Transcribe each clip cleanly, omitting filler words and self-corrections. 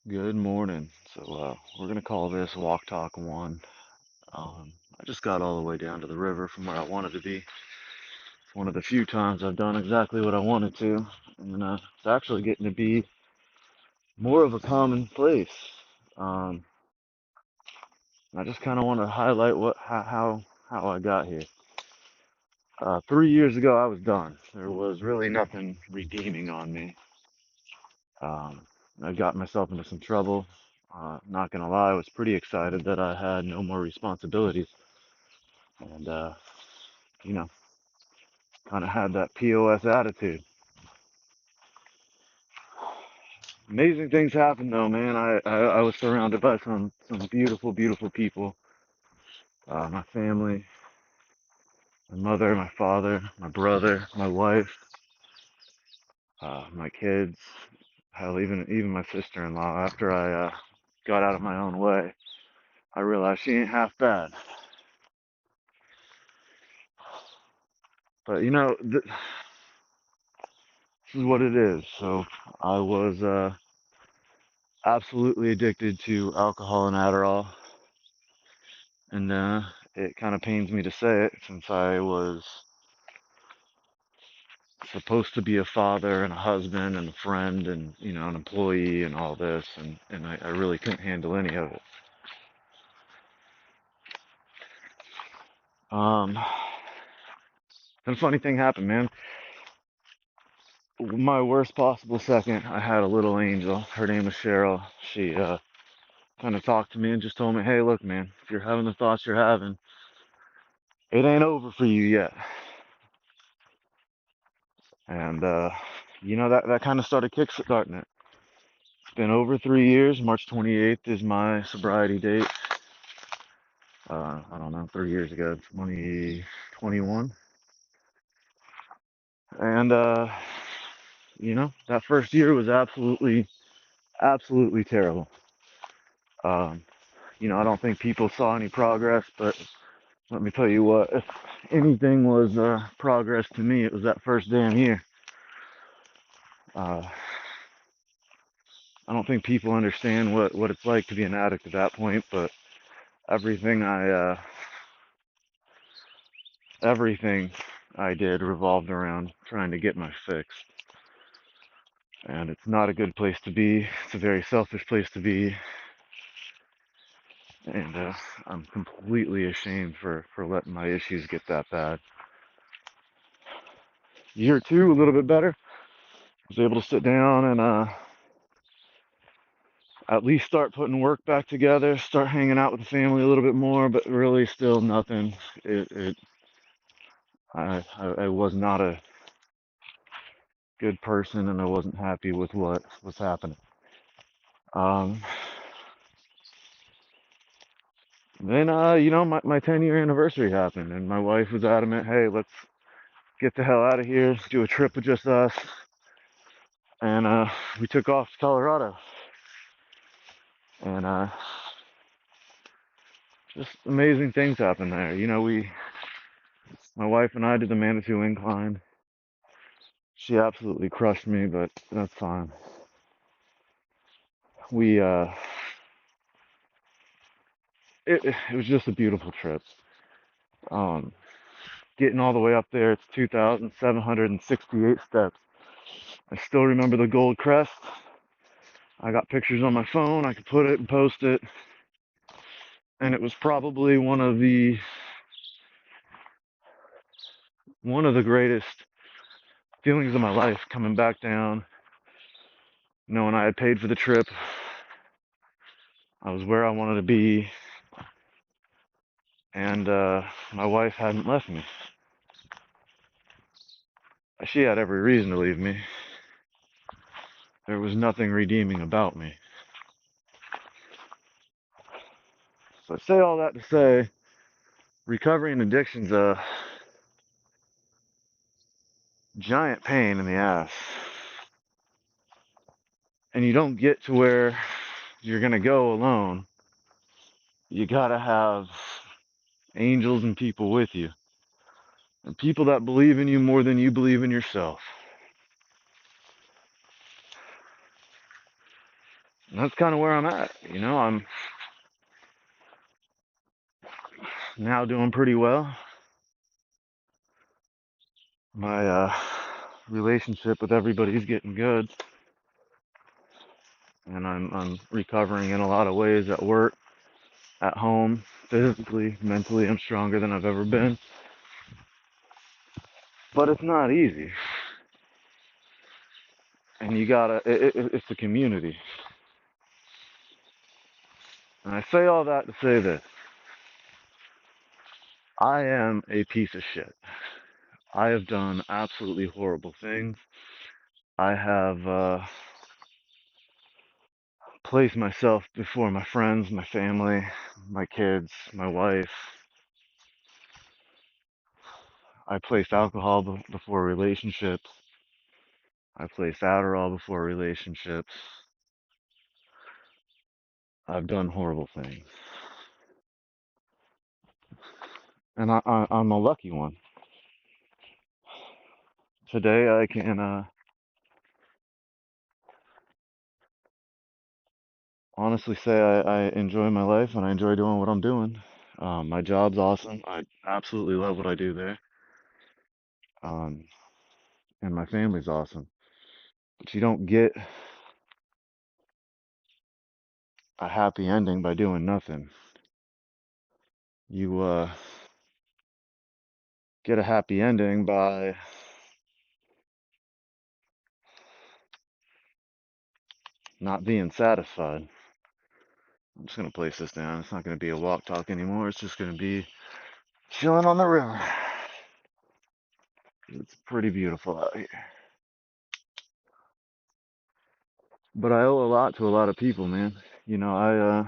Good morning. We're gonna call this Walk Talk 1. I just got all the way down to the river from where I wanted to be. It's one of the few times I've done exactly what I wanted to, and it's actually getting to be more of a common place. Um, I just kind of want to highlight how I got here. 3 years ago, I was done. There was really nothing redeeming on me. Um, I got myself into some trouble. Not gonna lie, I was pretty excited that I had no more responsibilities. And you know, kind of had that POS attitude. Amazing things happened though, man. I was surrounded by some beautiful, beautiful people. My family, my mother, my father, my brother, my wife, my kids, hell, even my sister-in-law. After I got out of my own way, I realized she ain't half bad. But this is what it is. So I was absolutely addicted to alcohol and Adderall. And it kind of pains me to say it since I was supposed to be a father and a husband and a friend and, an employee and all this. And I really couldn't handle any of it. Um, and a funny thing happened, man. My worst possible second, I had a little angel. Her name was Cheryl. She kind of talked to me and just told me, hey, look, man, if you're having the thoughts you're having, it ain't over for you yet. And, that kind of started kickstarting it. It's been over 3 years. March 28th is my sobriety date. I don't know, 3 years ago, 2021. And, that first year was absolutely, absolutely terrible. Um, I don't think people saw any progress, but let me tell you what, if anything was progress to me, it was that first damn year. Uh, I don't think people understand what it's like to be an addict at that point, but everything I, uh, everything I did revolved around trying to get my fix. And it's not a good place to be. It's a very selfish place to be. And I'm completely ashamed for letting my issues get that bad. Year two, a little bit better. Was able to sit down and at least start putting work back together, start hanging out with the family a little bit more, but really still nothing. I was not a good person and I wasn't happy with what was happening. Um, then, my 10-year anniversary happened and my wife was adamant, hey, let's get the hell out of here, do a trip with just us. And we took off to Colorado. And just amazing things happened there. My wife and I did the Manitou Incline. She absolutely crushed me, but that's fine. We, it was just a beautiful trip. Um, Getting all the way up there, it's 2,768 steps. I still remember the gold crest. I got pictures on my phone. I could put it and post it. And it was probably one of the greatest feelings of my life coming back down, knowing I had paid for the trip. I was where I wanted to be, and my wife hadn't left me. She had every reason to leave me. There was nothing redeeming about me. So I say all that to say, recovery and addiction's a giant pain in the ass. And you don't get to where you're gonna go alone. You gotta have angels and people with you. And people that believe in you more than you believe in yourself. And that's kind of where I'm at. I'm now doing pretty well. My relationship with everybody's getting good, and I'm recovering in a lot of ways at work, at home, physically, mentally. I'm stronger than I've ever been, but it's not easy. And you gotta, it's the community. And I say all that to say this: I am a piece of shit. I have done absolutely horrible things. I have placed myself before my friends, my family, my kids, my wife. I placed alcohol before relationships. I placed Adderall before relationships. I've done horrible things. And I'm a lucky one. Today I can honestly say I enjoy my life and I enjoy doing what I'm doing. My job's awesome. I absolutely love what I do there. Um, and my family's awesome. But you don't get a happy ending by doing nothing. You get a happy ending by not being satisfied. I'm just gonna place this down. It's not gonna be a walk talk anymore. It's just gonna be chilling on the river. It's pretty beautiful out here. But I owe a lot to a lot of people, man. I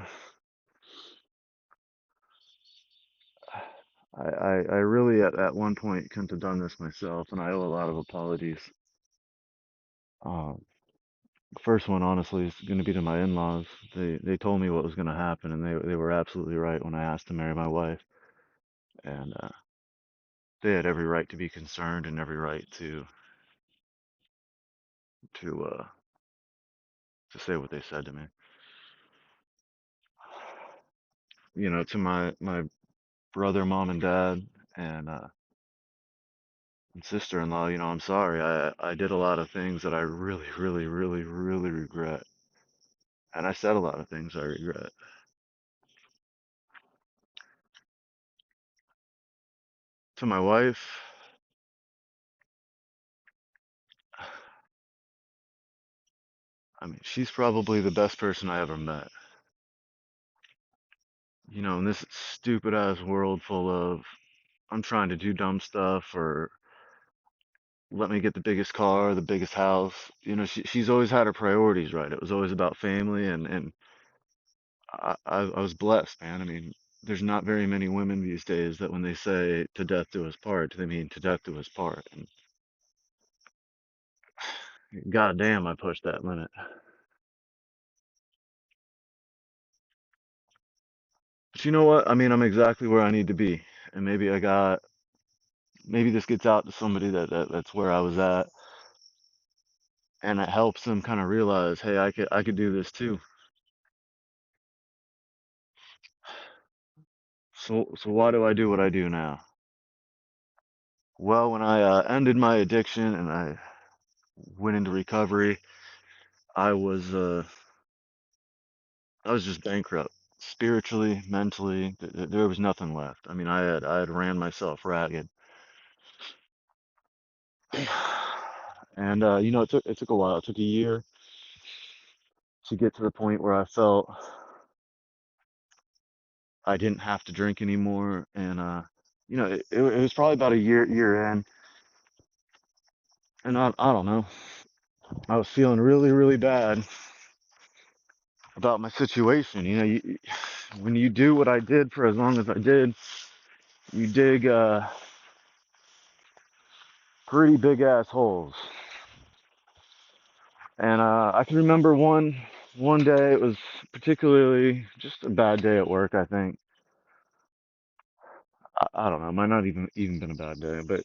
really at one point couldn't have done this myself, and I owe a lot of apologies. Um, First one, honestly, is going to be to my in-laws. They told me what was going to happen, and they were absolutely right when I asked to marry my wife, and they had every right to be concerned and every right to uh, to say what they said to me. To my brother, mom, and dad, and sister-in-law, I'm sorry. I did a lot of things that I really, really, really, really regret, and I said a lot of things I regret. To my wife, I mean, she's probably the best person I ever met. In this stupid ass world full of I'm trying to do dumb stuff or let me get the biggest car, the biggest house. She's always had her priorities right. It was always about family, and I was blessed, man. I mean, there's not very many women these days that when they say to death do us part, they mean to death do us part. And goddamn, I pushed that limit. But you know what? I mean, I'm exactly where I need to be, and maybe this gets out to somebody that's where I was at, and it helps them kind of realize, hey, I could do this too. So why do I do what I do now? Well, when I ended my addiction and I went into recovery, I was uh, I was just bankrupt spiritually, mentally. There was nothing left. I mean, I had ran myself ragged, and it took a while. It took a year to get to the point where I felt I didn't have to drink anymore, and it was probably about a year in, and I don't know. I was feeling really, really bad about my situation. When you do what I did for as long as I did, you dig pretty big ass holes. And I can remember one day it was particularly just a bad day at work. I think I don't know. It might not even been a bad day, but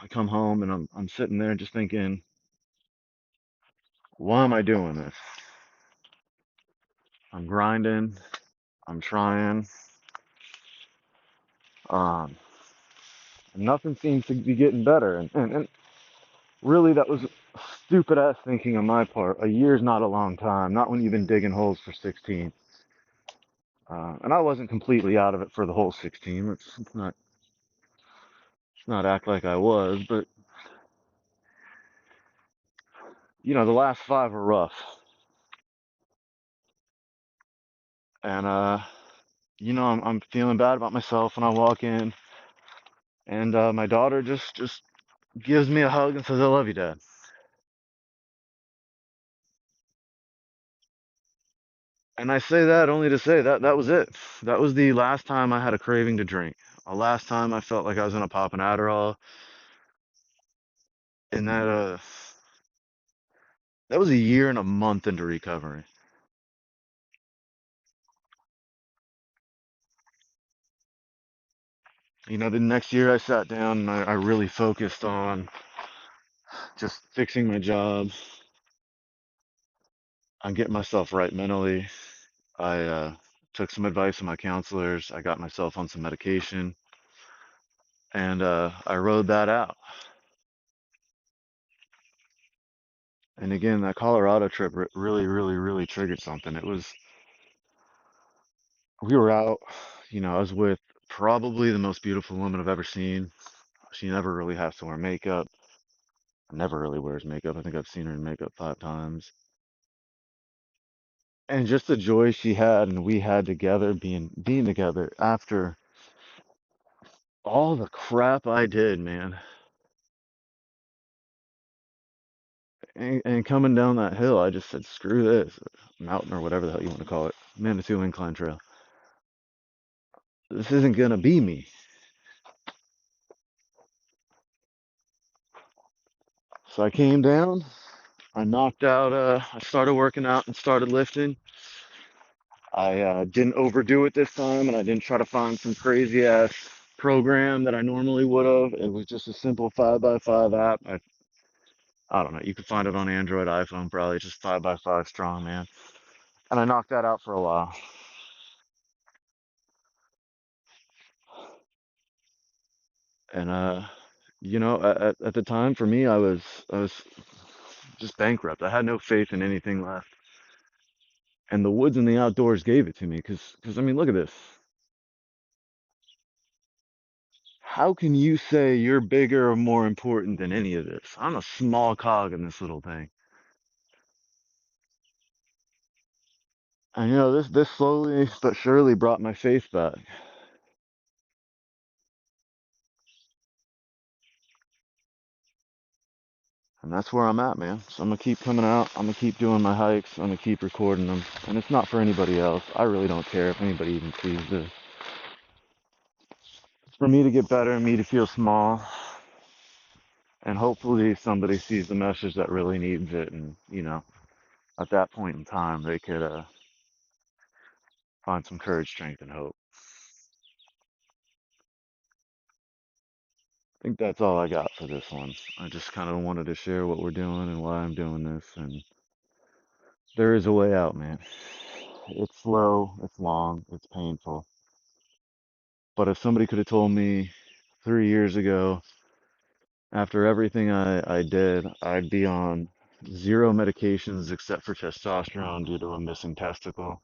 I come home and I'm sitting there just thinking, why am I doing this? I'm grinding. I'm trying. Um, Nothing seems to be getting better. And really, that was stupid ass thinking on my part. A year's not a long time, not when you've been digging holes for 16. And I wasn't completely out of it for the whole 16. Let's not act like I was, but the last five were rough. And I'm feeling bad about myself when I walk in, and my daughter just gives me a hug and says, "I love you, Dad." And I say that only to say that that was it. That was the last time I had a craving to drink. The last time I felt like I was gonna pop an Adderall, and that was a year and a month into recovery. The next year I sat down and I really focused on just fixing my job, on getting myself right mentally. I took some advice from my counselors. I got myself on some medication, and I rode that out. And again, that Colorado trip really, really, really triggered something. We were out, I was with probably the most beautiful woman I've ever seen. She never really has to wear makeup, never really wears makeup. I think I've seen her in makeup 5 times. And just the joy she had and we had together, being together after all the crap I did, man. And coming down that hill, I just said, screw this mountain or whatever the hell you want to call it, Manitou Incline Trail. This isn't gonna be me. So I came down, I knocked out, I started working out and started lifting. I didn't overdo it this time, and I didn't try to find some crazy ass program that I normally would have. It was just a simple 5x5 app. I don't know. You could find it on Android, iPhone, probably just 5x5 strongman. And I knocked that out for a while. And at the time for me, I was just bankrupt. I had no faith in anything left. And the woods and the outdoors gave it to me. Because I mean, look at this. How can you say you're bigger or more important than any of this? I'm a small cog in this little thing. And this slowly but surely brought my faith back. And that's where I'm at, man. So I'm gonna keep coming out. I'm gonna keep doing my hikes. I'm gonna keep recording them. And it's not for anybody else. I really don't care if anybody even sees this. It's for me to get better, me to feel small, and hopefully somebody sees the message that really needs it. And at that point in time, they could find some courage, strength, and hope. I think that's all I got for this one. I just kind of wanted to share what we're doing and why I'm doing this. And there is a way out, man. It's slow, it's long, it's painful. But if somebody could have told me 3 years ago, after everything I did, I'd be on zero medications except for testosterone due to a missing testicle.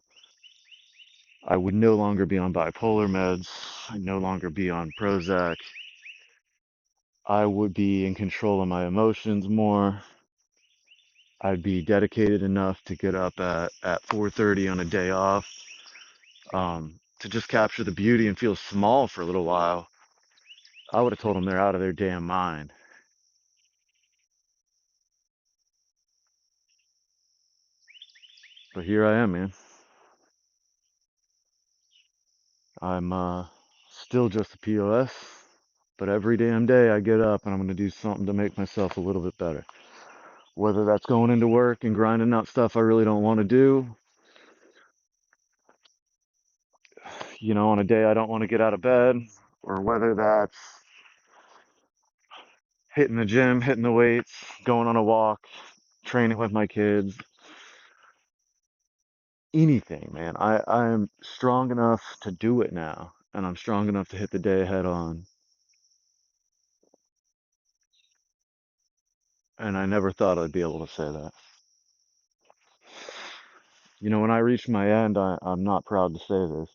I would no longer be on bipolar meds. I'd no longer be on Prozac. I would be in control of my emotions more. I'd be dedicated enough to get up at 4:30 on a day off, to just capture the beauty and feel small for a little while. I would have told them they're out of their damn mind. But here I am, man. I'm still just a POS, but every damn day I get up and I'm going to do something to make myself a little bit better. Whether that's going into work and grinding out stuff I really don't want to do, on a day I don't want to get out of bed, or whether that's hitting the gym, hitting the weights, going on a walk, training with my kids. anything, man. I am strong enough to do it now, and I'm strong enough to hit the day head on. And I never thought I'd be able to say that. You know, when I reached my end, I'm not proud to say this.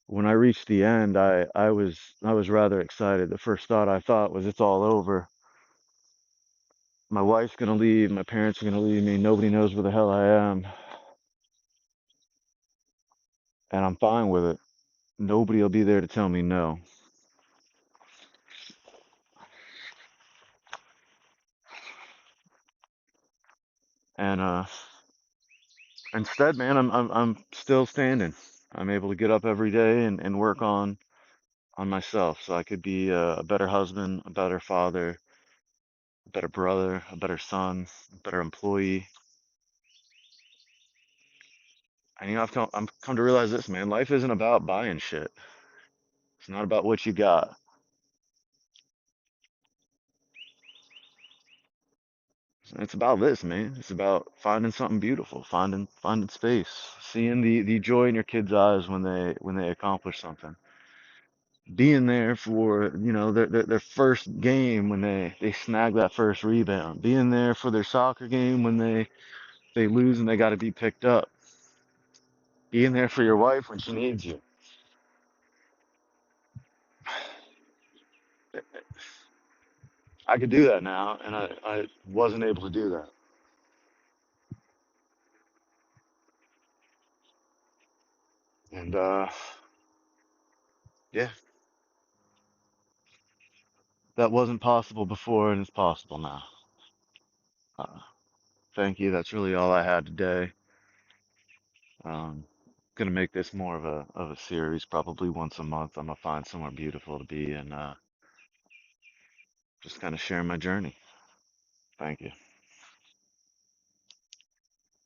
When I reached the end, I was rather excited. The first thought I thought was, it's all over. My wife's gonna leave, my parents are gonna leave me, nobody knows where the hell I am, and I'm fine with it. Nobody will be there to tell me no. And instead, man, I'm still standing. I'm able to get up every day and work on myself so I could be a better husband, a better father, a better brother, a better son, a better employee. And I'm come to realize this, man. Life isn't about buying shit. It's not about what you got. It's about this, man. It's about finding something beautiful, finding space, seeing the joy in your kids' eyes when they accomplish something. Being there for, their first game when they snag that first rebound. Being there for their soccer game when they lose and they got to be picked up. Being there for your wife when she needs you. I could do that now, and I wasn't able to do that. And yeah, that wasn't possible before, and it's possible now. Uh, Thank you. That's really all I had today. Um, Gonna make this more of a series, probably once a month. I'm gonna find somewhere beautiful to be and just kind of share my journey. Thank you.